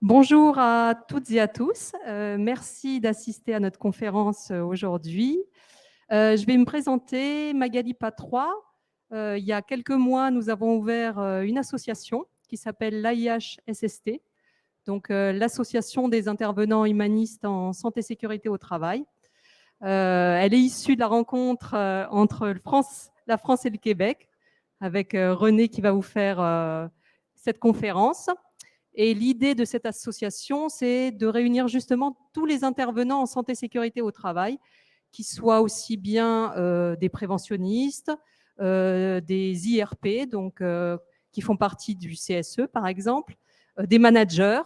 Bonjour à toutes et à tous. Merci d'assister à notre conférence aujourd'hui. Je vais me présenter, Magali Patrois. Il y a quelques mois, nous avons ouvert une association qui s'appelle l'AIH-SST, donc l'association des intervenants humanistes en santé et sécurité au travail. Elle est issue de la rencontre entre la France et le Québec, avec René qui va vous faire cette conférence. Et l'idée de cette association, c'est de réunir justement tous les intervenants en santé et sécurité au travail, qui soient aussi bien des préventionnistes, des IRP, donc qui font partie du CSE par exemple, des managers,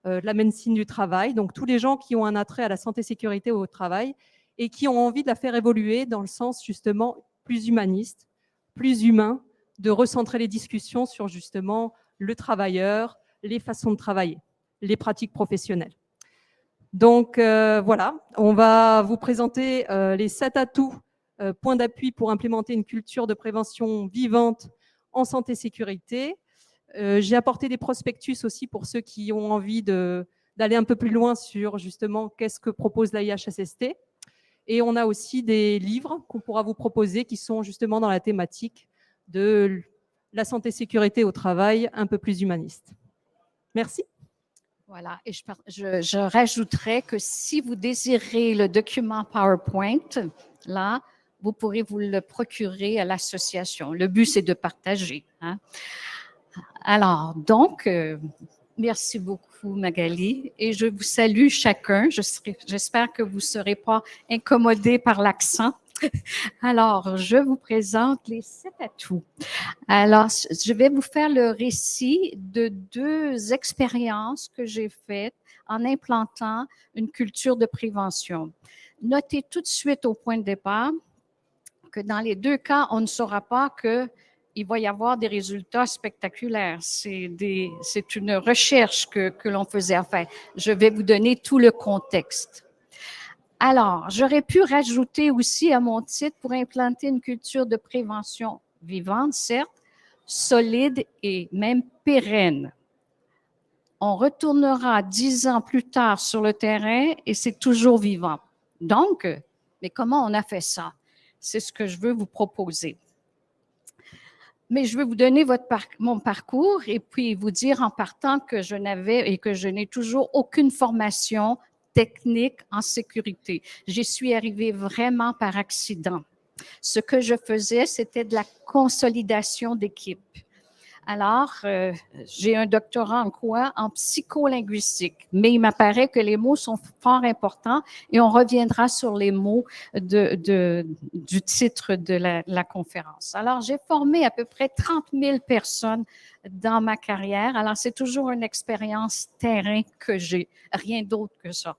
de la médecine du travail, donc tous les gens qui ont un attrait à la santé et sécurité au travail et qui ont envie de la faire évoluer dans le sens justement plus humaniste, plus humain, de recentrer les discussions sur justement le travailleur, les façons de travailler, les pratiques professionnelles. Donc voilà, on va vous présenter les 7 atouts, points d'appui pour implémenter une culture de prévention vivante en santé et sécurité. J'ai apporté des prospectus aussi pour ceux qui ont envie d'aller un peu plus loin sur justement qu'est-ce que propose l'AIH-SST. Et on a aussi des livres qu'on pourra vous proposer qui sont justement dans la thématique de la santé et sécurité au travail un peu plus humaniste. Merci. Voilà, et je rajouterais que si vous désirez le document PowerPoint, là, vous pourrez vous le procurer à l'association. Le but, c'est de partager. Hein? Alors, donc, merci beaucoup, Magali, et je vous salue chacun. J'espère que vous ne serez pas incommodés par l'accent. Alors, je vous présente les 7 atouts. Alors, je vais vous faire le récit de 2 expériences que j'ai faites en implantant une culture de prévention. Notez tout de suite au point de départ que dans les 2 cas, on ne saura pas qu'il va y avoir des résultats spectaculaires. C'est une recherche que l'on faisait à faire. Je vais vous donner tout le contexte. Alors, j'aurais pu rajouter aussi à mon titre pour implanter une culture de prévention vivante, certes, solide et même pérenne. On retournera 10 ans plus tard sur le terrain et c'est toujours vivant. Donc, mais comment on a fait ça? C'est ce que je veux vous proposer. Mais je veux vous donner mon parcours et puis vous dire en partant que je n'avais et que je n'ai toujours aucune formation technique en sécurité. J'y suis arrivée vraiment par accident. Ce que je faisais, c'était de la consolidation d'équipe. Alors, j'ai un doctorat en quoi? En psycholinguistique. Mais il m'apparaît que les mots sont fort importants et on reviendra sur les mots du titre de la conférence. Alors, j'ai formé à peu près 30 000 personnes dans ma carrière. Alors, c'est toujours une expérience terrain que j'ai, rien d'autre que ça.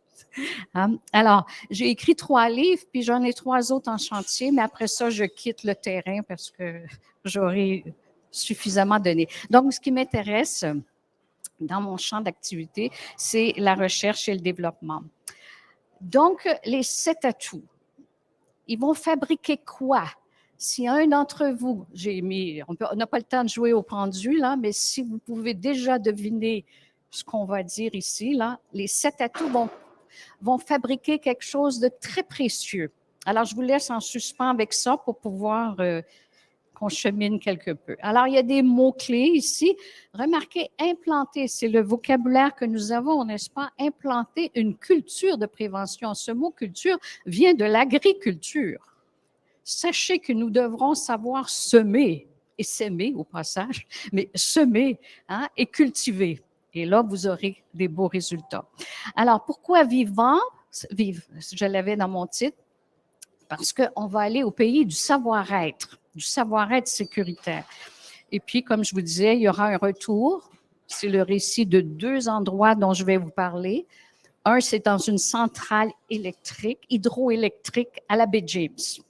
Alors, j'ai écrit 3 livres, puis j'en ai 3 autres en chantier, mais après ça, je quitte le terrain parce que j'aurais suffisamment donné. Donc, ce qui m'intéresse dans mon champ d'activité, c'est la recherche et le développement. Donc, les 7 atouts, ils vont fabriquer quoi? Si un d'entre vous, on n'a pas le temps de jouer au pendu, là, mais si vous pouvez déjà deviner ce qu'on va dire ici, là, les 7 atouts vont fabriquer quelque chose de très précieux. Alors, je vous laisse en suspens avec ça pour pouvoir qu'on chemine quelque peu. Alors, il y a des mots-clés ici. Remarquez, implanter, c'est le vocabulaire que nous avons, n'est-ce pas? Implanter une culture de prévention. Ce mot culture vient de l'agriculture. Sachez que nous devrons savoir semer, et s'aimer au passage, mais semer et cultiver. Et là, vous aurez des beaux résultats. Alors, pourquoi vivant? Je l'avais dans mon titre, parce qu'on va aller au pays du savoir-être sécuritaire. Et puis, comme je vous disais, il y aura un retour. C'est le récit de 2 endroits dont je vais vous parler. Un, c'est dans une centrale hydroélectrique à la baie James.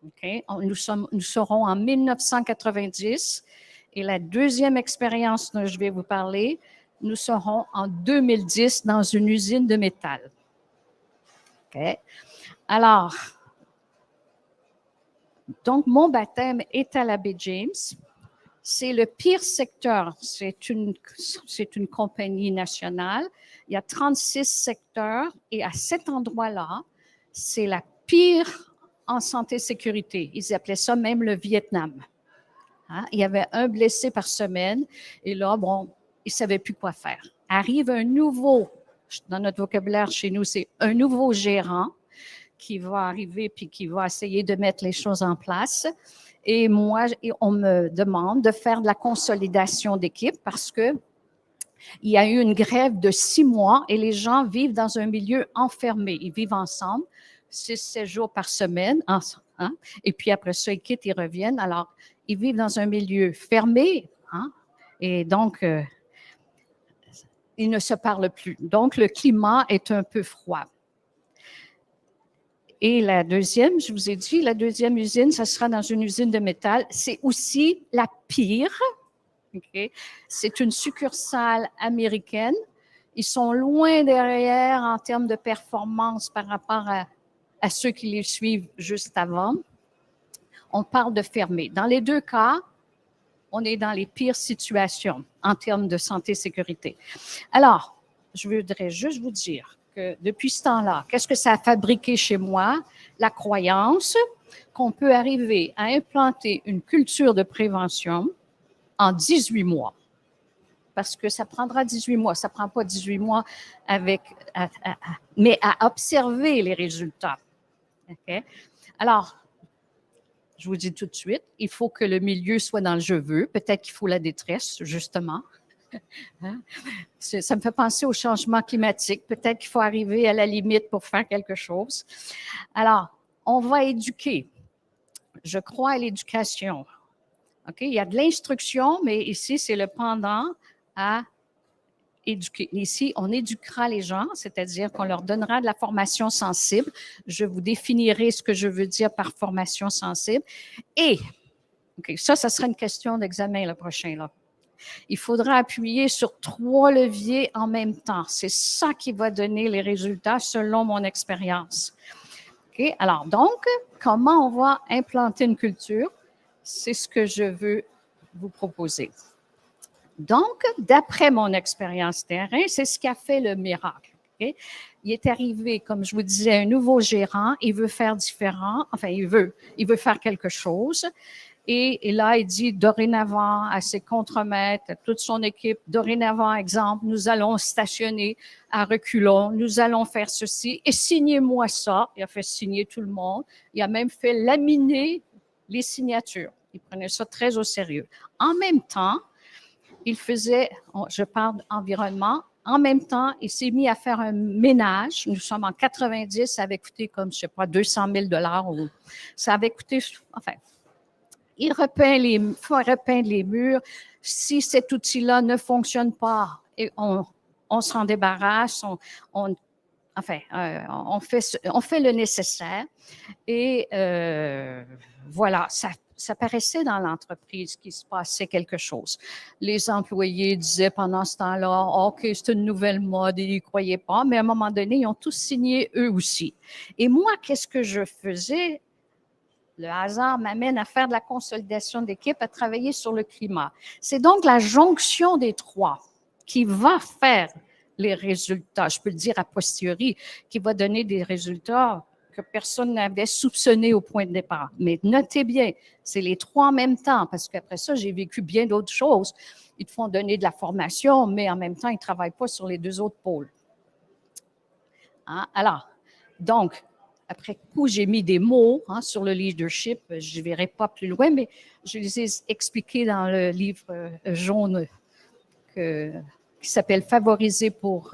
Okay? Nous serons en 1990. Et la deuxième expérience dont je vais vous parler, nous serons en 2010 dans une usine de métal. Okay? Alors, donc, mon baptême est à la baie James. c'est le pire secteur. C'est une compagnie nationale. Il y a 36 secteurs et à cet endroit-là, c'est la pire en santé-sécurité. Ils appelaient ça même le Vietnam. Hein? Il y avait un blessé par semaine et là, bon, ils ne savaient plus quoi faire. Arrive un nouveau, dans notre vocabulaire chez nous, c'est un nouveau gérant qui va arriver puis qui va essayer de mettre les choses en place. Et moi, on me demande de faire de la consolidation d'équipe parce que il y a eu une grève de 6 mois et les gens vivent dans un milieu enfermé. Ils vivent ensemble 6-7 jours par semaine. Hein? Et puis après ça, ils quittent, ils reviennent. Alors, ils vivent dans un milieu fermé. Hein? Et donc, ils ne se parlent plus. Donc, le climat est un peu froid. Et la deuxième, je vous ai dit, la deuxième usine, ça sera dans une usine de métal. C'est aussi la pire. Okay? C'est une succursale américaine. Ils sont loin derrière en termes de performance par rapport à ceux qui les suivent juste avant. On parle de fermer. Dans les deux cas, on est dans les pires situations en termes de santé et sécurité. Alors, je voudrais juste vous dire que depuis ce temps-là, qu'est-ce que ça a fabriqué chez moi? La croyance qu'on peut arriver à implanter une culture de prévention en 18 mois. Parce que ça prendra 18 mois. Ça ne prend pas 18 mois mais à observer les résultats. Okay? Alors, je vous dis tout de suite, il faut que le milieu soit dans le je veux. Peut-être qu'il faut la détresse, justement. Ça me fait penser au changement climatique. Peut-être qu'il faut arriver à la limite pour faire quelque chose. Alors, on va éduquer. Je crois à l'éducation. Okay? Il y a de l'instruction, mais ici, c'est le pendant à éduquer. Ici, on éduquera les gens, c'est-à-dire qu'on leur donnera de la formation sensible. Je vous définirai ce que je veux dire par formation sensible. Et, okay, ça sera une question d'examen le prochain, là. Il faudra appuyer sur 3 leviers en même temps. C'est ça qui va donner les résultats selon mon expérience. Okay? Alors, donc, comment on va implanter une culture? C'est ce que je veux vous proposer. Donc, d'après mon expérience terrain, c'est ce qui a fait le miracle. Okay? Il est arrivé, comme je vous disais, un nouveau gérant, il veut faire différent, enfin, il veut faire quelque chose. Et là, il dit dorénavant à ses contremaîtres, à toute son équipe, dorénavant, exemple, nous allons stationner à reculons, nous allons faire ceci et signez-moi ça. Il a fait signer tout le monde. Il a même fait laminer les signatures. Il prenait ça très au sérieux. En même temps, il faisait, je parle d'environnement, en même temps, il s'est mis à faire un ménage. Nous sommes en 90, ça avait coûté comme, je ne sais pas, 200 000 $. Ça avait coûté, enfin, il faut repeindre les murs. Si cet outil-là ne fonctionne pas, et on s'en débarrasse, on fait le nécessaire. Et voilà, ça paraissait dans l'entreprise qu'il se passait quelque chose. Les employés disaient pendant ce temps-là, OK, c'est une nouvelle mode, ils n'y croyaient pas, mais à un moment donné, ils ont tous signé eux aussi. Et moi, qu'est-ce que je faisais? Le hasard m'amène à faire de la consolidation d'équipe, à travailler sur le climat. C'est donc la jonction des 3 qui va faire les résultats, je peux le dire a posteriori, qui va donner des résultats que personne n'avait soupçonnés au point de départ. Mais notez bien, c'est les 3 en même temps, parce qu'après ça, j'ai vécu bien d'autres choses. Ils te font donner de la formation, mais en même temps, ils ne travaillent pas sur les 2 autres pôles. Hein? Alors, donc, après coup, j'ai mis des mots sur le leadership. Je ne verrai pas plus loin, mais je les ai expliqués dans le livre jaune qui s'appelle Favoriser pour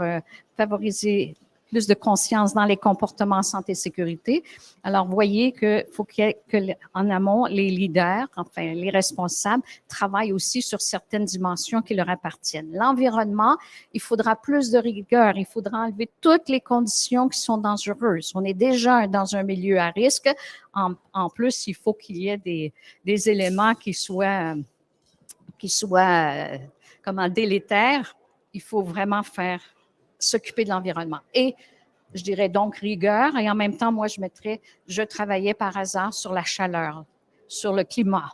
favoriser plus de conscience dans les comportements santé et sécurité. Alors, vous voyez qu'il faut qu'en amont, les leaders, enfin les responsables, travaillent aussi sur certaines dimensions qui leur appartiennent. L'environnement, il faudra plus de rigueur, il faudra enlever toutes les conditions qui sont dangereuses. On est déjà dans un milieu à risque. En plus, il faut qu'il y ait des éléments qui soient délétères. Il faut vraiment s'occuper de l'environnement. Et je dirais donc rigueur, et en même temps, moi, je travaillais par hasard sur la chaleur, sur le climat.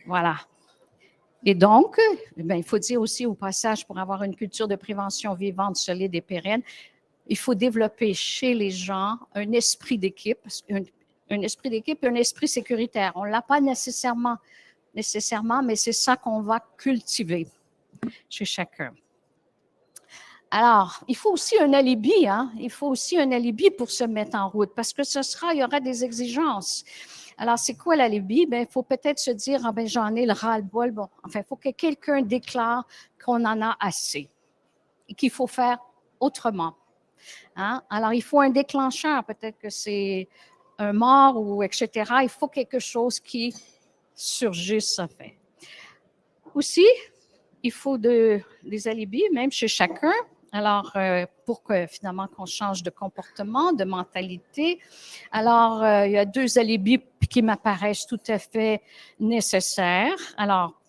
Voilà. Et donc, il faut dire aussi au passage, pour avoir une culture de prévention vivante, solide et pérenne, il faut développer chez les gens un esprit d'équipe, un esprit d'équipe et un esprit sécuritaire. On ne l'a pas nécessairement, mais c'est ça qu'on va cultiver chez chacun. Alors, il faut aussi un alibi, hein? Il faut aussi un alibi pour se mettre en route parce que il y aura des exigences. Alors, c'est quoi l'alibi? Il faut peut-être se dire, j'en ai le ras-le-bol. Bon, enfin, il faut que quelqu'un déclare qu'on en a assez et qu'il faut faire autrement. Hein? Alors, il faut un déclencheur. Peut-être que c'est un mort ou etc. Il faut quelque chose qui surgisse, en fait. Aussi, il faut des alibis, même chez chacun. Alors, pour que finalement qu'on change de comportement, de mentalité. Alors, il y a 2 alibis qui m'apparaissent tout à fait nécessaires. Alors,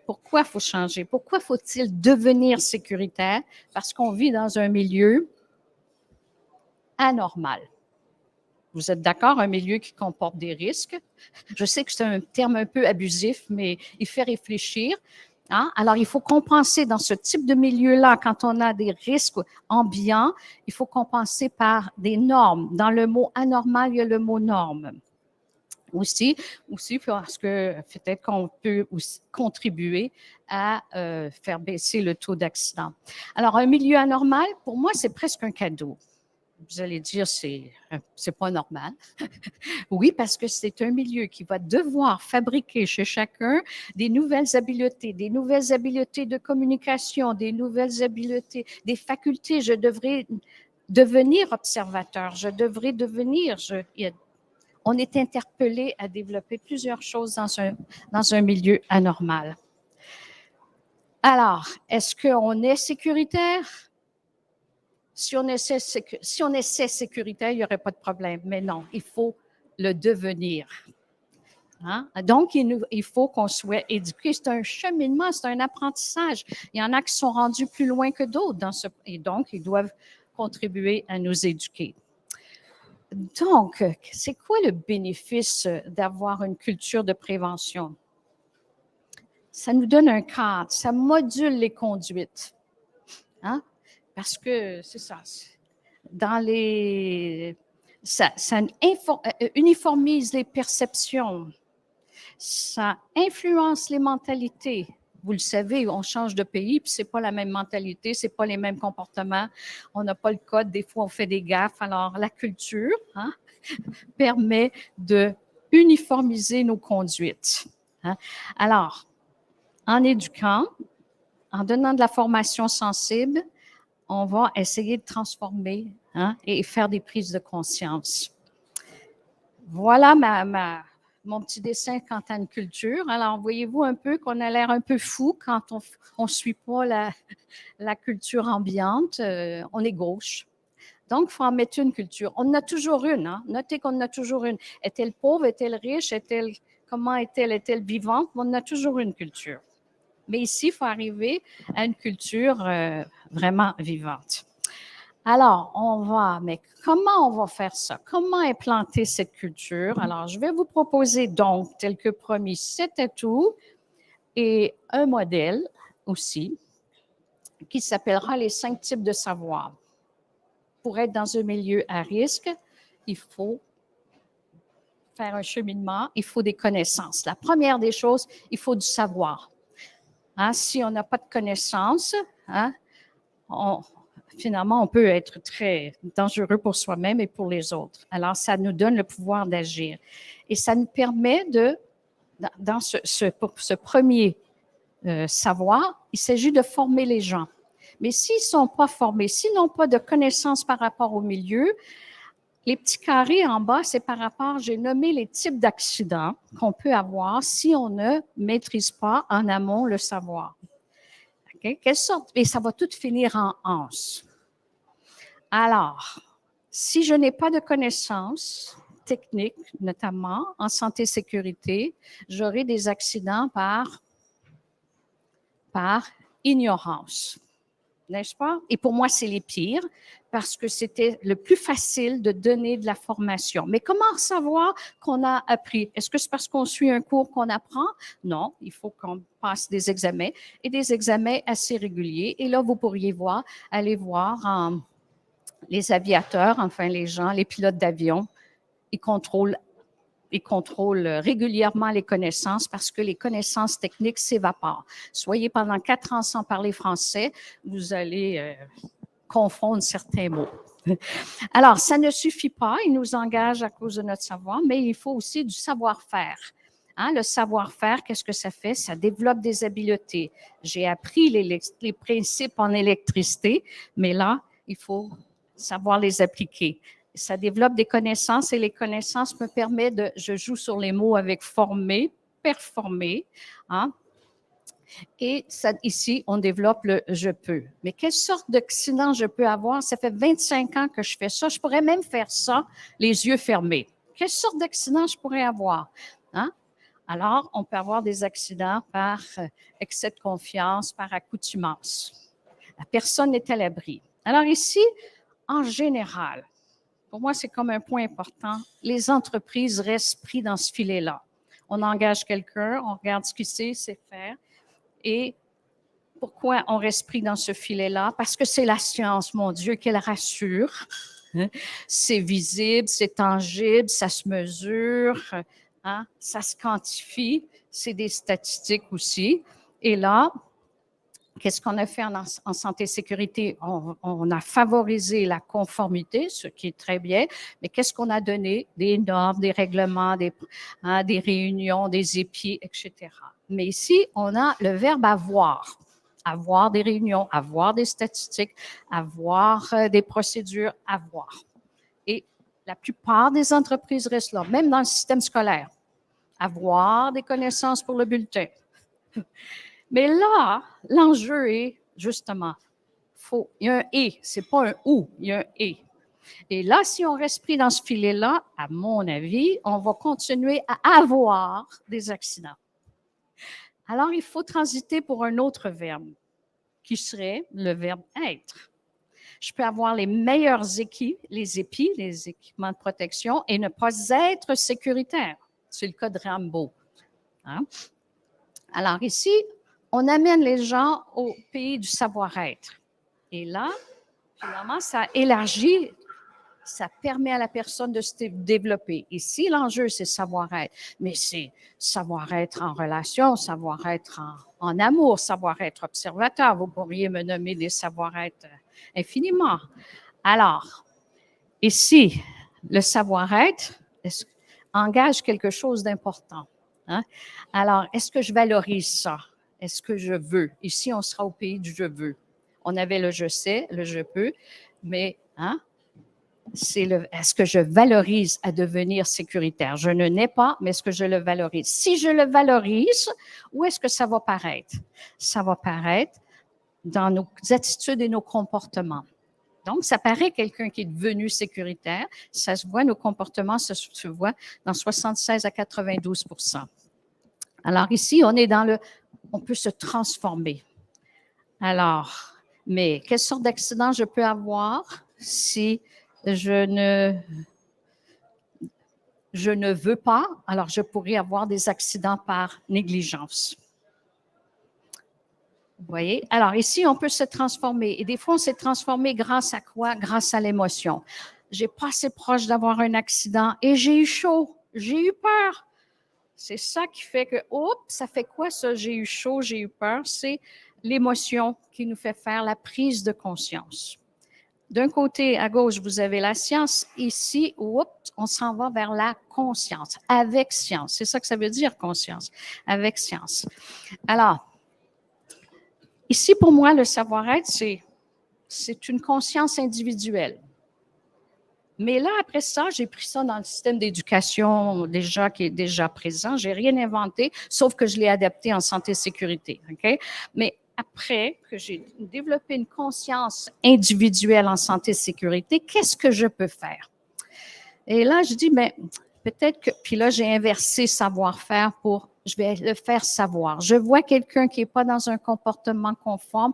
pourquoi il faut changer? Pourquoi faut-il devenir sécuritaire? Parce qu'on vit dans un milieu anormal. Vous êtes d'accord? Un milieu qui comporte des risques. Je sais que c'est un terme un peu abusif, mais il fait réfléchir. Hein? Alors, il faut compenser dans ce type de milieu-là, quand on a des risques ambiants, il faut compenser par des normes. Dans le mot anormal, il y a le mot norme. Aussi parce que peut-être qu'on peut aussi contribuer à faire baisser le taux d'accident. Alors, un milieu anormal, pour moi, c'est presque un cadeau. Vous allez dire, c'est pas normal. Oui, parce que c'est un milieu qui va devoir fabriquer chez chacun des nouvelles habiletés de communication, des nouvelles habiletés, des facultés. Je devrais devenir observateur, on est interpellé à développer plusieurs choses dans un milieu anormal. Alors, est-ce qu'on est sécuritaire? Si on essaie sécuritaire, il n'y aurait pas de problème. Mais non, il faut le devenir. Hein? Donc, il faut qu'on soit éduqué. C'est un cheminement, c'est un apprentissage. Il y en a qui sont rendus plus loin que d'autres et donc, ils doivent contribuer à nous éduquer. Donc, c'est quoi le bénéfice d'avoir une culture de prévention? Ça nous donne un cadre, ça module les conduites. Hein? Parce que c'est ça. Ça uniformise les perceptions. Ça influence les mentalités. Vous le savez, on change de pays, puis c'est pas la même mentalité, c'est pas les mêmes comportements. On n'a pas le code, des fois on fait des gaffes. Alors, la culture permet de uniformiser nos conduites. Hein? Alors, en éduquant, en donnant de la formation sensible, on va essayer de transformer et faire des prises de conscience. Voilà mon petit dessin quant à une culture. Alors, voyez-vous un peu qu'on a l'air un peu fou quand on ne suit pas la culture ambiante. On est gauche. Donc, il faut en mettre une culture. On en a toujours une. Hein? Notez qu'on en a toujours une. Est-elle pauvre? Est-elle riche? Comment est-elle? Est-elle vivante? On en a toujours une culture. Mais ici, il faut arriver à une culture vraiment vivante. Alors, mais comment on va faire ça? Comment implanter cette culture? Alors, je vais vous proposer donc, tel que promis, 7 atouts et un modèle aussi qui s'appellera les 5 types de savoir. Pour être dans un milieu à risque, il faut faire un cheminement, il faut des connaissances. La première des choses, il faut du savoir. Hein, si on n'a pas de connaissances, finalement, on peut être très dangereux pour soi-même et pour les autres. Alors, ça nous donne le pouvoir d'agir. Et ça nous permet dans ce premier savoir, il s'agit de former les gens. Mais s'ils ne sont pas formés, s'ils n'ont pas de connaissances par rapport au milieu, les petits carrés en bas, c'est par rapport, j'ai nommé les types d'accidents qu'on peut avoir si on ne maîtrise pas en amont le savoir. Okay? Quelle sorte? Et ça va tout finir en anse. Alors, si je n'ai pas de connaissances techniques, notamment en santé-sécurité, j'aurai des accidents par ignorance. n'est-ce pas? Et pour moi, c'est les pires parce que c'était le plus facile de donner de la formation. Mais comment savoir qu'on a appris? Est-ce que c'est parce qu'on suit un cours qu'on apprend? Non, il faut qu'on passe des examens et des examens assez réguliers. Et là, vous pourriez aller voir les aviateurs, enfin les gens, les pilotes d'avion, ils contrôlent régulièrement les connaissances parce que les connaissances techniques s'évaporent. Soyez pendant 4 ans sans parler français, vous allez confondre certains mots. Alors, ça ne suffit pas, il nous engage à cause de notre savoir, mais il faut aussi du savoir-faire. Hein, le savoir-faire, qu'est-ce que ça fait? Ça développe des habiletés. J'ai appris les principes en électricité, mais là, il faut savoir les appliquer. Ça développe des connaissances et les connaissances me permettent je joue sur les mots avec former, performer. Hein? Et ça, ici, on développe le « je peux ». Mais quelle sorte d'accident je peux avoir? Ça fait 25 ans que je fais ça. Je pourrais même faire ça les yeux fermés. Quelle sorte d'accident je pourrais avoir? Hein? Alors, on peut avoir des accidents par excès de confiance, par accoutumance. La personne est à l'abri. Alors ici, en général, pour moi, c'est comme un point important, les entreprises restent pris dans ce filet-là. On engage quelqu'un, on regarde ce qu'il sait faire. Et pourquoi on reste pris dans ce filet-là? Parce que c'est la science, mon Dieu, qu'elle rassure. C'est visible, c'est tangible, ça se mesure, hein? Ça se quantifie, c'est des statistiques aussi. Et là, qu'est-ce qu'on a fait en santé et sécurité? On a favorisé la conformité, ce qui est très bien, mais qu'est-ce qu'on a donné? Des normes, des règlements, des réunions, des épis, etc. Mais ici, on a le verbe avoir. Avoir des réunions, avoir des statistiques, avoir des procédures, avoir. Et la plupart des entreprises restent là, même dans le système scolaire. Avoir des connaissances pour le bulletin. Mais là, l'enjeu est justement, il y a un « et », c'est pas un « ou », il y a un « et ». Et là, si on reste pris dans ce filet-là, à mon avis, on va continuer à avoir des accidents. Alors, il faut transiter pour un autre verbe, qui serait le verbe « être ». Je peux avoir les meilleurs épis, les équipements de protection, et ne pas être sécuritaire. C'est le cas de Rambo. Hein? Alors ici, on amène les gens au pays du savoir-être. Et là, finalement, ça élargit, ça permet à la personne de se développer. Ici, l'enjeu, c'est savoir-être, mais c'est savoir-être en relation, savoir-être en amour, savoir-être observateur. Vous pourriez me nommer des savoir-être infiniment. Alors, ici, le savoir-être engage quelque chose d'important. Hein? Alors, est-ce que je valorise ça? Est-ce que je veux? Ici, on sera au pays du « je veux ». On avait le « je sais », le « je peux », mais est-ce que je valorise à devenir sécuritaire? Je ne nais pas, mais est-ce que je le valorise? Si je le valorise, où est-ce que ça va paraître? Ça va paraître dans nos attitudes et nos comportements. Donc, ça paraît quelqu'un qui est devenu sécuritaire. Ça se voit, nos comportements se voient dans 76 à 92 %. Alors ici, on peut se transformer. Alors, mais quelle sorte d'accident je peux avoir si je ne veux pas? Alors, je pourrais avoir des accidents par négligence. Vous voyez? Alors ici, on peut se transformer. Et des fois, on s'est transformé grâce à quoi? Grâce à l'émotion. J'ai passé proche d'avoir un accident et j'ai eu chaud, j'ai eu peur. C'est ça qui fait que, ça fait quoi ça? J'ai eu chaud, j'ai eu peur. C'est l'émotion qui nous fait faire la prise de conscience. D'un côté, à gauche, vous avez la science. Ici, on s'en va vers la conscience, avec science. C'est ça que ça veut dire, conscience, avec science. Alors, ici, pour moi, le savoir-être, c'est une conscience individuelle. Mais là, après ça, j'ai pris ça dans le système d'éducation qui est déjà présent. Je n'ai rien inventé, sauf que je l'ai adapté en santé et sécurité. Okay? Mais après que j'ai développé une conscience individuelle en santé et sécurité, qu'est-ce que je peux faire? Et là, je dis, mais peut-être que... Puis là, j'ai inversé savoir-faire je vais le faire savoir. Je vois quelqu'un qui n'est pas dans un comportement conforme.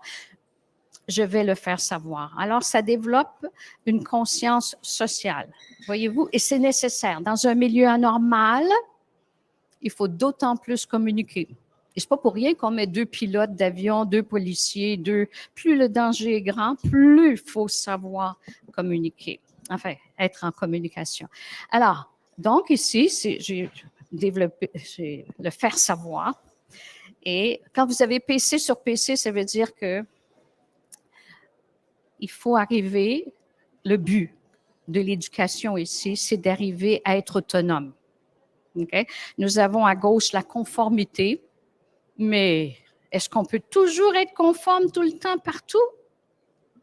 je vais le faire savoir. Alors, ça développe une conscience sociale, voyez-vous, et c'est nécessaire. Dans un milieu anormal, il faut d'autant plus communiquer. Et c'est pas pour rien qu'on met 2 pilotes d'avion, 2 policiers, 2. Plus le danger est grand, plus il faut savoir communiquer. Enfin, être en communication. Alors, donc ici, j'ai développé le faire savoir. Et quand vous avez PC sur PC, ça veut dire que il faut arriver, le but de l'éducation ici, c'est d'arriver à être autonome. Okay? Nous avons à gauche la conformité, mais est-ce qu'on peut toujours être conforme tout le temps partout?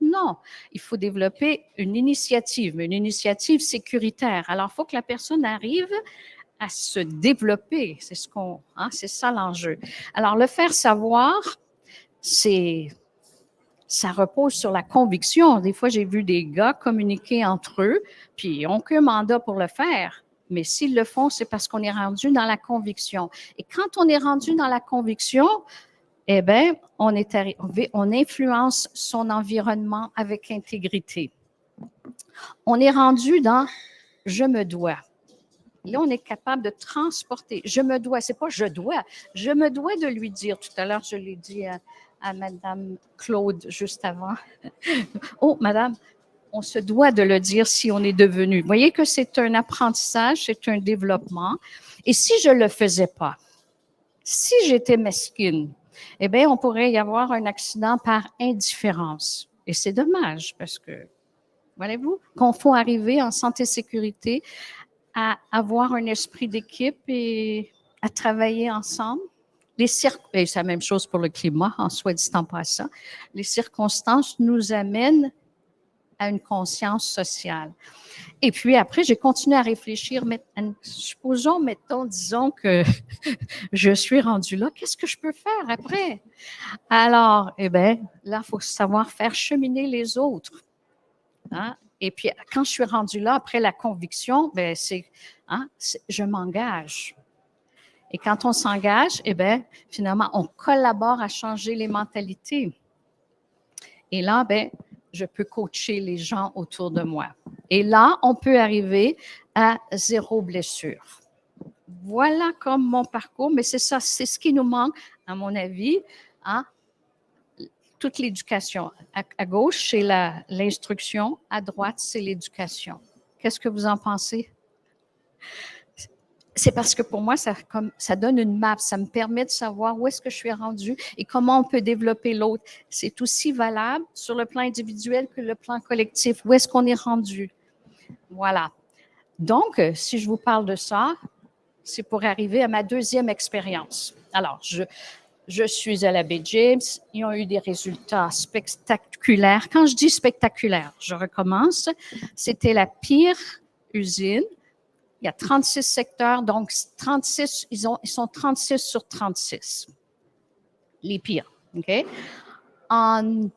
Non, il faut développer une initiative, mais une initiative sécuritaire. Alors, il faut que la personne arrive à se développer. C'est c'est ça l'enjeu. Alors, le faire savoir, ça repose sur la conviction. Des fois, j'ai vu des gars communiquer entre eux, puis ils n'ont qu'un mandat pour le faire. Mais s'ils le font, c'est parce qu'on est rendu dans la conviction. Et quand on est rendu dans la conviction, eh bien, on influence son environnement avec intégrité. On est rendu dans « je me dois ». Là, on est capable de transporter. Je me dois, c'est pas je dois. Je me dois de lui dire. Tout à l'heure, je l'ai dit à Madame Claude juste avant. Oh, Madame, on se doit de le dire si on est devenu. Vous voyez que c'est un apprentissage, c'est un développement. Et si je ne le faisais pas, si j'étais mesquine, eh bien, on pourrait y avoir un accident par indifférence. Et c'est dommage parce que, voyez-vous, qu'on faut arriver en santé-sécurité à avoir un esprit d'équipe et à travailler ensemble. Et c'est la même chose pour le climat, en soit dit en passant. Les circonstances nous amènent à une conscience sociale. Et puis après, j'ai continué à réfléchir. Disons que je suis rendue là, qu'est-ce que je peux faire après? Alors, eh bien, là, il faut savoir faire cheminer les autres. Hein? Et puis, quand je suis rendue là, après la conviction, ben je m'engage. Et quand on s'engage, eh bien, finalement, on collabore à changer les mentalités. Et là, ben, je peux coacher les gens autour de moi. Et là, on peut arriver à 0 blessure. Voilà comme mon parcours, mais c'est ça, c'est ce qui nous manque, à mon avis, hein? Toute l'éducation. À gauche, c'est l'instruction, à droite, c'est l'éducation. Qu'est-ce que vous en pensez? C'est parce que pour moi, ça donne une map, ça me permet de savoir où est-ce que je suis rendue et comment on peut développer l'autre. C'est aussi valable sur le plan individuel que le plan collectif. Où est-ce qu'on est rendu? Voilà. Donc, si je vous parle de ça, c'est pour arriver à ma deuxième expérience. Alors, je suis à la Baie James. Ils ont eu des résultats spectaculaires. Quand je dis spectaculaire, je recommence. C'était la pire usine. Il y a 36 secteurs, donc 36, ils sont 36 sur 36. Les pires, OK? En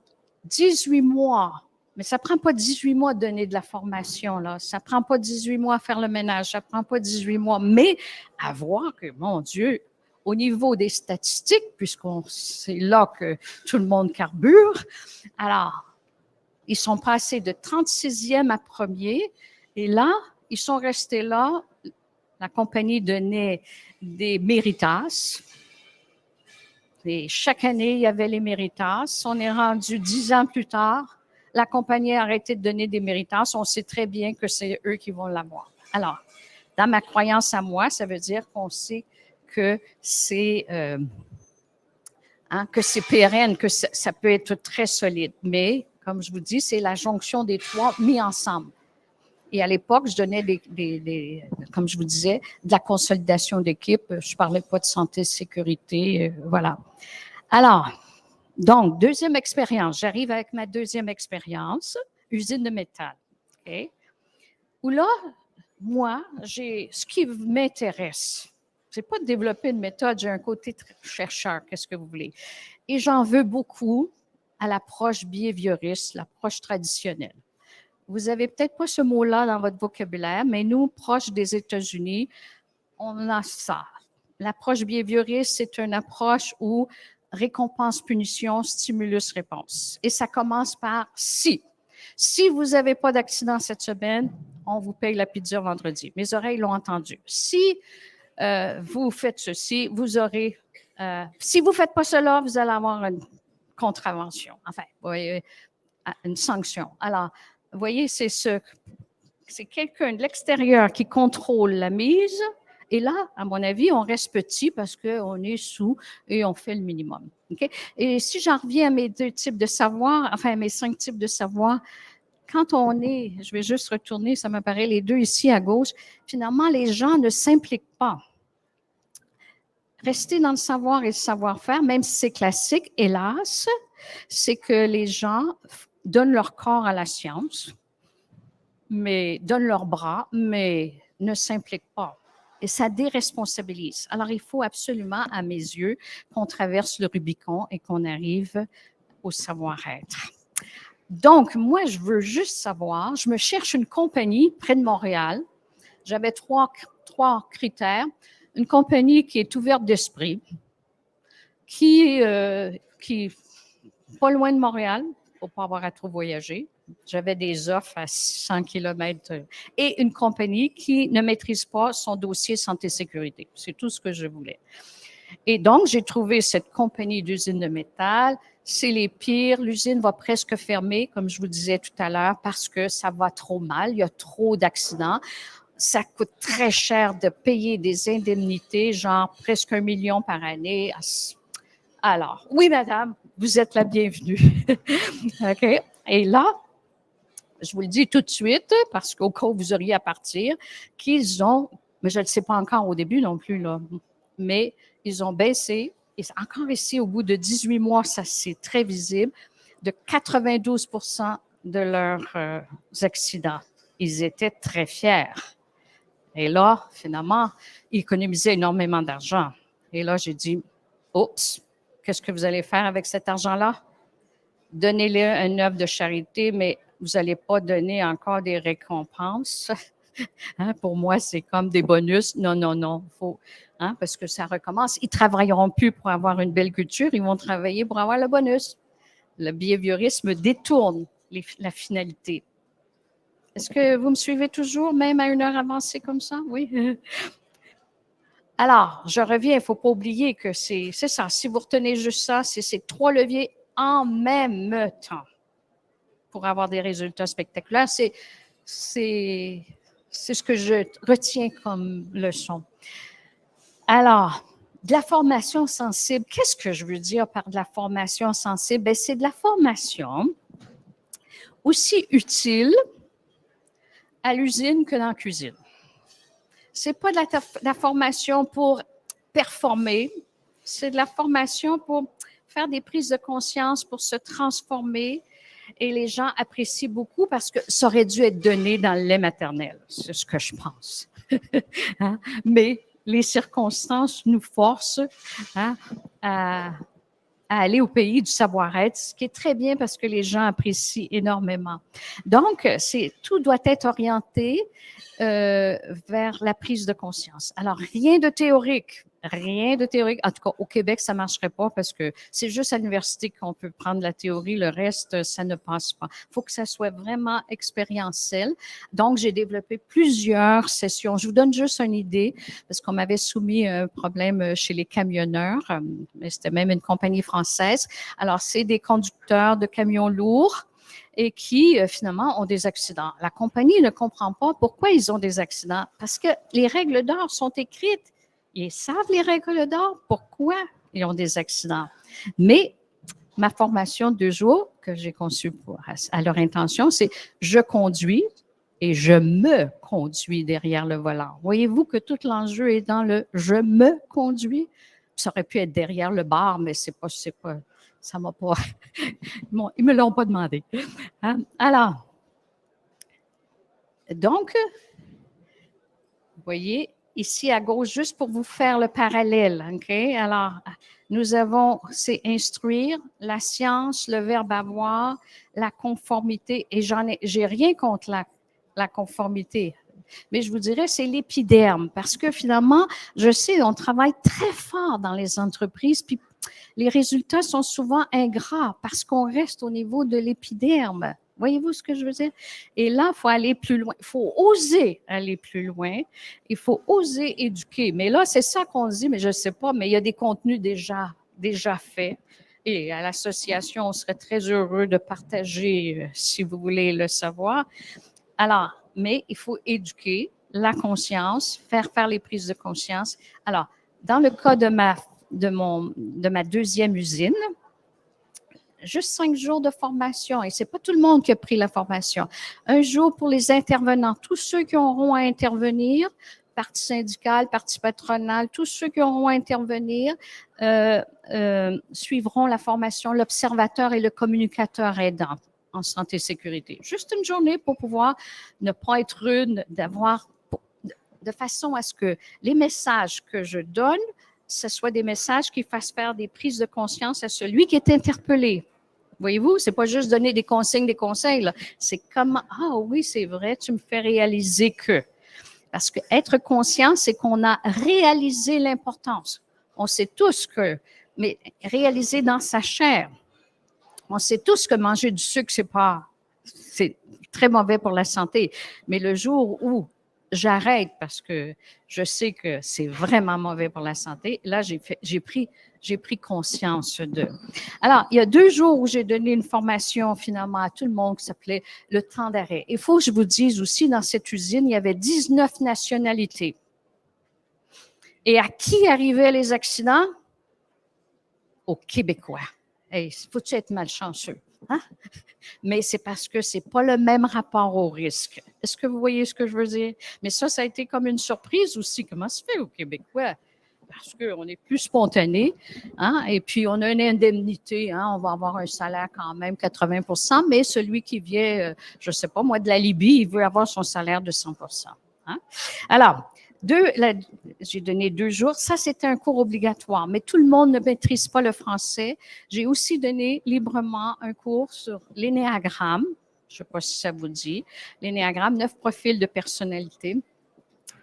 18 mois, mais ça ne prend pas 18 mois de donner de la formation, là. Ça ne prend pas 18 mois à faire le ménage, ça ne prend pas 18 mois, mais à voir que, mon Dieu, au niveau des statistiques, c'est là que tout le monde carbure, alors, ils sont passés de 36e à premier, et là, ils sont restés là. La compagnie donnait des méritas. Et chaque année, il y avait les méritas. On est rendu 10 ans plus tard. La compagnie a arrêté de donner des méritas. On sait très bien que c'est eux qui vont l'avoir. Alors, dans ma croyance à moi, ça veut dire qu'on sait que c'est pérenne, que ça peut être très solide. Mais, comme je vous dis, c'est la jonction des trois mis ensemble. Et à l'époque, je donnais comme je vous disais, de la consolidation d'équipe. Je ne parlais pas de santé, sécurité, voilà. Alors, donc, deuxième expérience. J'arrive avec ma deuxième expérience, usine de métal. Okay? Où là, moi, ce qui m'intéresse, c'est pas de développer une méthode, j'ai un côté chercheur, qu'est-ce que vous voulez. Et j'en veux beaucoup à l'approche behavioriste, l'approche traditionnelle. Vous n'avez peut-être pas ce mot-là dans votre vocabulaire, mais nous, proches des États-Unis, on a ça. L'approche behavioriste, c'est une approche où récompense, punition, stimulus, réponse. Et ça commence par si. Si vous n'avez pas d'accident cette semaine, on vous paye la pizza vendredi. Mes oreilles l'ont entendu. Si vous faites ceci, vous aurez... si vous ne faites pas cela, vous allez avoir une contravention. Enfin, vous voyez, une sanction. Alors, vous voyez, c'est quelqu'un de l'extérieur qui contrôle la mise. Et là, à mon avis, on reste petit parce qu'on est sous et on fait le minimum. Okay? Et si j'en reviens à mes 2 types de savoir, enfin mes 5 types de savoir, quand on est, je vais juste retourner, ça m'apparaît les 2 ici à gauche, finalement, les gens ne s'impliquent pas. Rester dans le savoir et le savoir-faire, même si c'est classique, hélas, c'est que les gens donnent leur corps à la science, mais donnent leurs bras, mais ne s'impliquent pas. Et ça déresponsabilise. Alors, il faut absolument, à mes yeux, qu'on traverse le Rubicon et qu'on arrive au savoir-être. Donc, moi, je veux juste savoir, je me cherche une compagnie près de Montréal. J'avais trois critères. Une compagnie qui est ouverte d'esprit, qui est pas loin de Montréal, pour ne pas avoir à trop voyager. J'avais des offres à 600 km et une compagnie qui ne maîtrise pas son dossier santé-sécurité. C'est tout ce que je voulais. Et donc, j'ai trouvé cette compagnie d'usine de métal. C'est les pires. L'usine va presque fermer, comme je vous disais tout à l'heure, parce que ça va trop mal. Il y a trop d'accidents. Ça coûte très cher de payer des indemnités, genre presque 1 million par année. Alors, oui, madame, vous êtes la bienvenue. OK? Et là, je vous le dis tout de suite, parce qu'au cas où vous auriez à partir, qu'ils ont, mais je ne le sais pas encore au début non plus, là, mais ils ont baissé, et encore ici, au bout de 18 mois, ça c'est très visible, de 92% de leurs accidents. Ils étaient très fiers. Et là, finalement, ils économisaient énormément d'argent. Et là, j'ai dit, oups, qu'est-ce que vous allez faire avec cet argent-là? Donnez-le une œuvre de charité, mais vous n'allez pas donner encore des récompenses. Hein, pour moi, c'est comme des bonus. Non, non, non. Faut, hein, parce que ça recommence. Ils ne travailleront plus pour avoir une belle culture, ils vont travailler pour avoir le bonus. Le behaviorisme détourne la finalité. Est-ce que vous me suivez toujours, même à une heure avancée comme ça? Oui. Alors, je reviens, il ne faut pas oublier que c'est ça. Si vous retenez juste ça, c'est ces 3 leviers en même temps pour avoir des résultats spectaculaires. C'est ce que je retiens comme leçon. Alors, de la formation sensible, qu'est-ce que je veux dire par de la formation sensible? Bien, c'est de la formation aussi utile à l'usine que dans la cuisine. Ce n'est pas de la formation pour performer, c'est de la formation pour faire des prises de conscience, pour se transformer. Et les gens apprécient beaucoup parce que ça aurait dû être donné dans le lait maternel, c'est ce que je pense. Hein? Mais les circonstances nous forcent hein, à aller au pays du savoir-être, ce qui est très bien parce que les gens apprécient énormément. Donc, tout doit être orienté vers la prise de conscience. Alors, rien de théorique. En tout cas, au Québec, ça ne marcherait pas parce que c'est juste à l'université qu'on peut prendre la théorie. Le reste, ça ne passe pas. Il faut que ça soit vraiment expérientiel. Donc, j'ai développé plusieurs sessions. Je vous donne juste une idée parce qu'on m'avait soumis un problème chez les camionneurs. Mais c'était même une compagnie française. Alors, c'est des conducteurs de camions lourds et qui, finalement, ont des accidents. La compagnie ne comprend pas pourquoi ils ont des accidents parce que les règles d'or sont écrites. Ils savent les règles d'or, pourquoi ils ont des accidents. Mais ma formation de 2 jours que j'ai conçue à leur intention, c'est je conduis et je me conduis derrière le volant. Voyez-vous que tout l'enjeu est dans le je me conduis. Ça aurait pu être derrière le bar, mais ça m'a pas, ils me l'ont pas demandé. Hein? Alors, donc, vous voyez, ici à gauche, juste pour vous faire le parallèle, OK? Alors, nous avons, c'est instruire, la science, le verbe avoir, la conformité, et j'ai rien contre la conformité. mais je vous dirais c'est l'épiderme parce que finalement, je sais, on travaille très fort dans les entreprises, puis les résultats sont souvent ingrats parce qu'on reste au niveau de l'épiderme. Voyez-vous ce que je veux dire? Et là, il faut aller plus loin. Il faut oser aller plus loin. Il faut oser éduquer. Mais là, c'est ça qu'on dit, mais je ne sais pas, mais il y a des contenus déjà faits. Et à l'association, on serait très heureux de partager si vous voulez le savoir. Alors, mais il faut éduquer la conscience, faire les prises de conscience. Alors, dans le cas de ma deuxième usine, juste 5 jours de formation, et c'est pas tout le monde qui a pris la formation. Un jour pour les intervenants, tous ceux qui auront à intervenir, partie syndicale, partie patronale, tous ceux qui auront à intervenir suivront la formation, l'observateur et le communicateur aidant en santé et sécurité. Juste une journée pour pouvoir ne pas être rude, de façon à ce que les messages que je donne, ce soit des messages qui fassent faire des prises de conscience à celui qui est interpellé. Voyez-vous, c'est pas juste donner des consignes, des conseils, là. C'est comment, ah oui, c'est vrai, tu me fais réaliser que. Parce que être conscient, c'est qu'on a réalisé l'importance. On sait tous que, mais réaliser dans sa chair. On sait tous que manger du sucre, c'est très mauvais pour la santé. Mais le jour où j'arrête parce que je sais que c'est vraiment mauvais pour la santé, là, j'ai pris conscience de. Alors, il y a 2 jours où j'ai donné une formation finalement à tout le monde qui s'appelait le temps d'arrêt. Il faut que je vous dise aussi, dans cette usine, il y avait 19 nationalités. Et à qui arrivaient les accidents? Aux Québécois. Hey, faut-tu être malchanceux? Hein? Mais c'est parce que c'est pas le même rapport au risque. Est-ce que vous voyez ce que je veux dire? Mais ça a été comme une surprise aussi. Comment se fait aux Québécois? Parce qu'on est plus spontané, hein? Et puis on a une indemnité, hein? On va avoir un salaire quand même 80 mais celui qui vient, je ne sais pas moi, de la Libye, il veut avoir son salaire de 100 hein? Alors, j'ai donné 2 jours. Ça, c'était un cours obligatoire, mais tout le monde ne maîtrise pas le français. J'ai aussi donné librement un cours sur l'énéagramme. Je ne sais pas si ça vous dit. L'énéagramme, 9 profils de personnalité.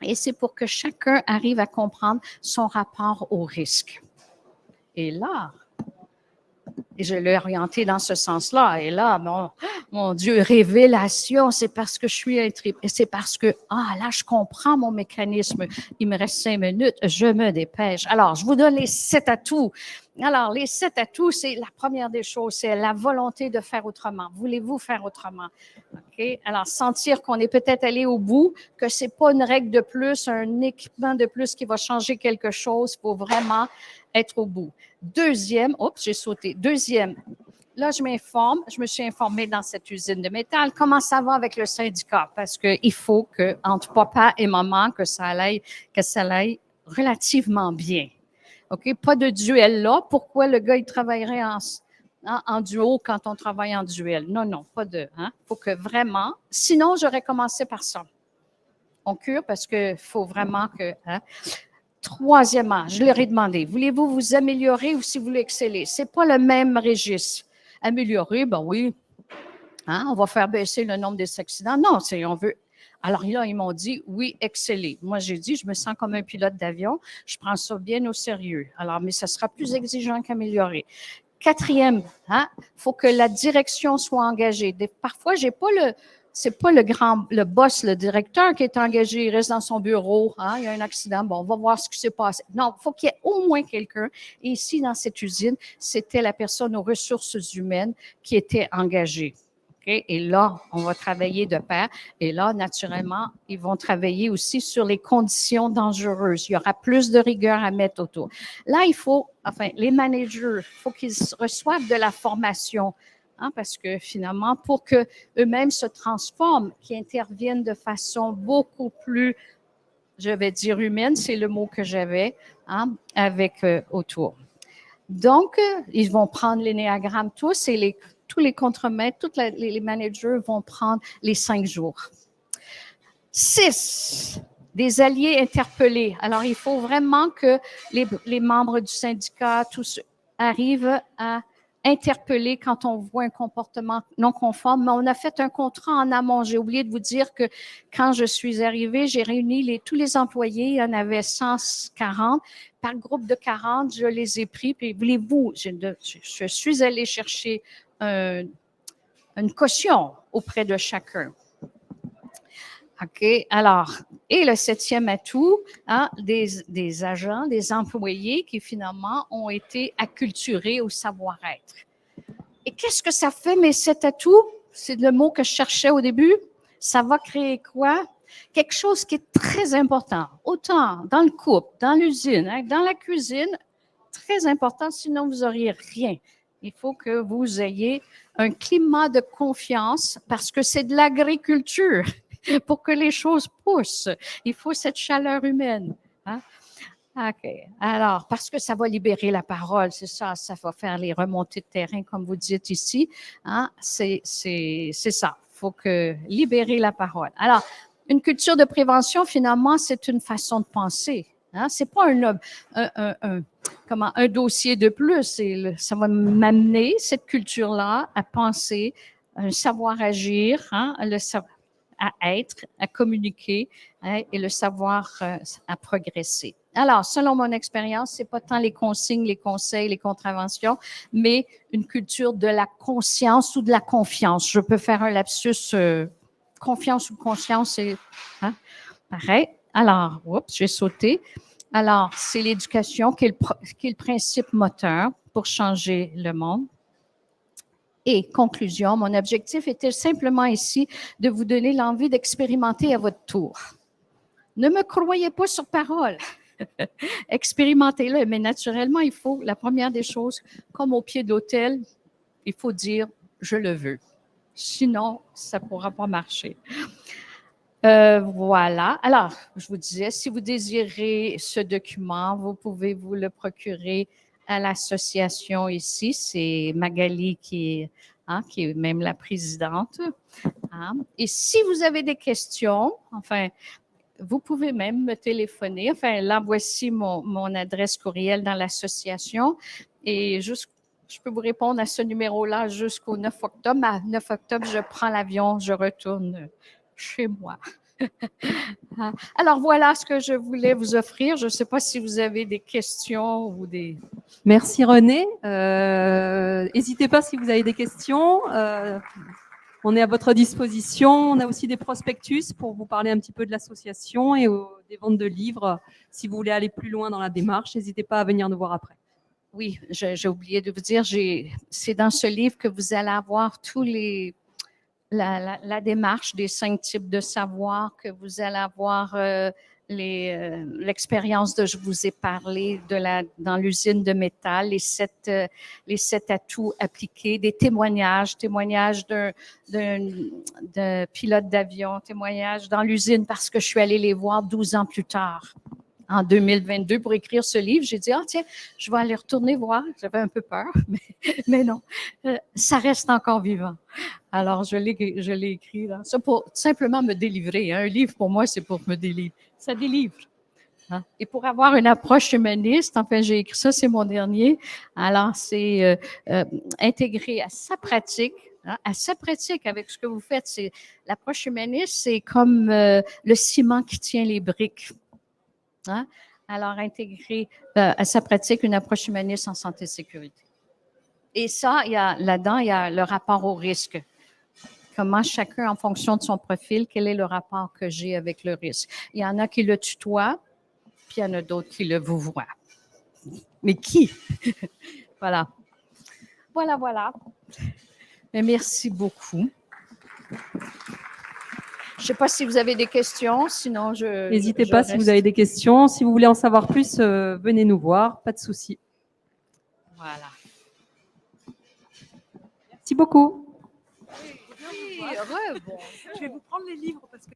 Et c'est pour que chacun arrive à comprendre son rapport au risque. Et là, je l'ai orienté dans ce sens-là. Et là, mon Dieu, révélation, c'est parce que je suis intrépide. C'est parce que, là, je comprends mon mécanisme. Il me reste 5 minutes, je me dépêche. Alors, je vous donne les 7 atouts. Alors, les 7 atouts, c'est la première des choses, c'est la volonté de faire autrement. Voulez-vous faire autrement? OK? Alors, sentir qu'on est peut-être allé au bout, que c'est pas une règle de plus, un équipement de plus qui va changer quelque chose. Il faut vraiment être au bout. Deuxième, j'ai sauté. Deuxième, là, je me suis informée dans cette usine de métal, comment ça va avec le syndicat, parce qu'il faut que, entre papa et maman, que ça aille relativement bien. OK? Pas de duel là. Pourquoi le gars, il travaillerait en duo quand on travaille en duel? Non, pas de. Faut que vraiment. Sinon, j'aurais commencé par ça. On cure parce qu'il faut vraiment que. Troisièmement, je leur ai demandé, voulez-vous vous améliorer ou si vous voulez exceller? C'est pas le même registre. Améliorer, ben oui. On va faire baisser le nombre des accidents. Non, on veut. Alors là, ils m'ont dit, oui, exceller. Moi, j'ai dit, je me sens comme un pilote d'avion. Je prends ça bien au sérieux. Alors, mais ça sera plus exigeant qu'améliorer. Quatrième, faut que la direction soit engagée. Parfois, c'est pas le boss, le directeur qui est engagé, il reste dans son bureau, il y a un accident, bon, on va voir ce qui s'est passé. Non, il faut qu'il y ait au moins quelqu'un. Et ici, dans cette usine, c'était la personne aux ressources humaines qui était engagée. Okay? Et là, on va travailler de pair. Et là, naturellement, ils vont travailler aussi sur les conditions dangereuses. Il y aura plus de rigueur à mettre autour. Là, les managers, il faut qu'ils reçoivent de la formation. Parce que finalement, pour qu'eux-mêmes se transforment, qu'ils interviennent de façon beaucoup plus, je vais dire humaine, c'est le mot que j'avais, avec autour. Donc, ils vont prendre l'énéagramme tous et tous les contremaîtres, tous les managers vont prendre les 5 jours. 6, des alliés interpellés. Alors, il faut vraiment que les membres du syndicat, tous arrivent à interpellés quand on voit un comportement non conforme, mais on a fait un contrat en amont. J'ai oublié de vous dire que quand je suis arrivée, j'ai réuni tous les employés, il y en avait 140. Par groupe de 40, je les ai pris, puis voulez-vous, je suis allée chercher une caution auprès de chacun. OK, alors, et le 7e atout, hein, des agents, des employés qui finalement ont été acculturés au savoir-être. Et qu'est-ce que ça fait, mes 7 atouts? C'est le mot que je cherchais au début. Ça va créer quoi? Quelque chose qui est très important, autant dans le couple, dans l'usine, hein, dans la cuisine, très important, sinon vous n'auriez rien. Il faut que vous ayez un climat de confiance parce que c'est de l'agriculture. Pour que les choses poussent, il faut cette chaleur humaine. Hein? OK. Alors, parce que ça va libérer la parole, c'est ça, ça va faire les remontées de terrain, comme vous dites ici. Hein? C'est ça. Il faut que libérer la parole. Alors, une culture de prévention, finalement, c'est une façon de penser. Hein? C'est pas un dossier de plus. Ça va m'amener, cette culture-là, à penser, un savoir agir, hein? À être, à communiquer, hein, et le savoir à progresser. Alors, selon mon expérience, c'est pas tant les consignes, les conseils, les contraventions, mais une culture de la conscience ou de la confiance. Je peux faire un lapsus, confiance ou conscience, c'est pareil. Alors, oups, j'ai sauté. Alors, c'est l'éducation qui est le principe moteur pour changer le monde. Et conclusion, mon objectif était simplement ici de vous donner l'envie d'expérimenter à votre tour. Ne me croyez pas sur parole. Expérimentez-le, mais naturellement, il faut, la première des choses, comme au pied de l'autel, il faut dire « je le veux ». Sinon, ça ne pourra pas marcher. Voilà. Alors, je vous disais, si vous désirez ce document, vous pouvez vous le procurer à l'association ici. C'est Magali qui est même la présidente. Hein. Et si vous avez des questions, enfin, vous pouvez même me téléphoner. Enfin, là, voici mon adresse courriel dans l'association. Et je peux vous répondre à ce numéro-là jusqu'au 9 octobre. À 9 octobre, je prends l'avion, je retourne chez moi. Alors, voilà ce que je voulais vous offrir. Je ne sais pas si vous avez des questions ou des... Merci René. N'hésitez pas si vous avez des questions. On est à votre disposition. On a aussi des prospectus pour vous parler un petit peu de l'association et des ventes de livres. Si vous voulez aller plus loin dans la démarche, n'hésitez pas à venir nous voir après. Oui, j'ai oublié de vous dire, c'est dans ce livre que vous allez avoir la démarche des 5 types de savoir, que vous allez avoir l'expérience dont je vous ai parlé dans l'usine de métal, les 7 atouts appliqués, des témoignages d'un pilote d'avion, témoignages dans l'usine parce que je suis allée les voir 12 ans plus tard. En 2022, pour écrire ce livre, j'ai dit, tiens, je vais aller retourner voir. J'avais un peu peur, mais non, ça reste encore vivant. Alors, je l'ai écrit là. Ça pour simplement me délivrer. Hein. Un livre, pour moi, c'est pour me délivrer. Ça délivre. Hein. Et pour avoir une approche humaniste, enfin, j'ai écrit ça, c'est mon dernier. Alors, c'est intégré à sa pratique. Hein, à sa pratique avec ce que vous faites. L'approche humaniste, c'est comme le ciment qui tient les briques. Hein? Alors, intégrer à sa pratique une approche humaniste en santé et sécurité. Et ça, là-dedans, il y a le rapport au risque. Comment chacun, en fonction de son profil, quel est le rapport que j'ai avec le risque. Il y en a qui le tutoient, puis il y en a d'autres qui le vouvoient. Mais qui? Voilà. Voilà. Mais merci beaucoup. Je ne sais pas si vous avez des questions, sinon N'hésitez pas si vous avez des questions. Si vous voulez en savoir plus, venez nous voir, pas de souci. Voilà. Merci beaucoup. Oui, bon. Je vais vous prendre les livres parce que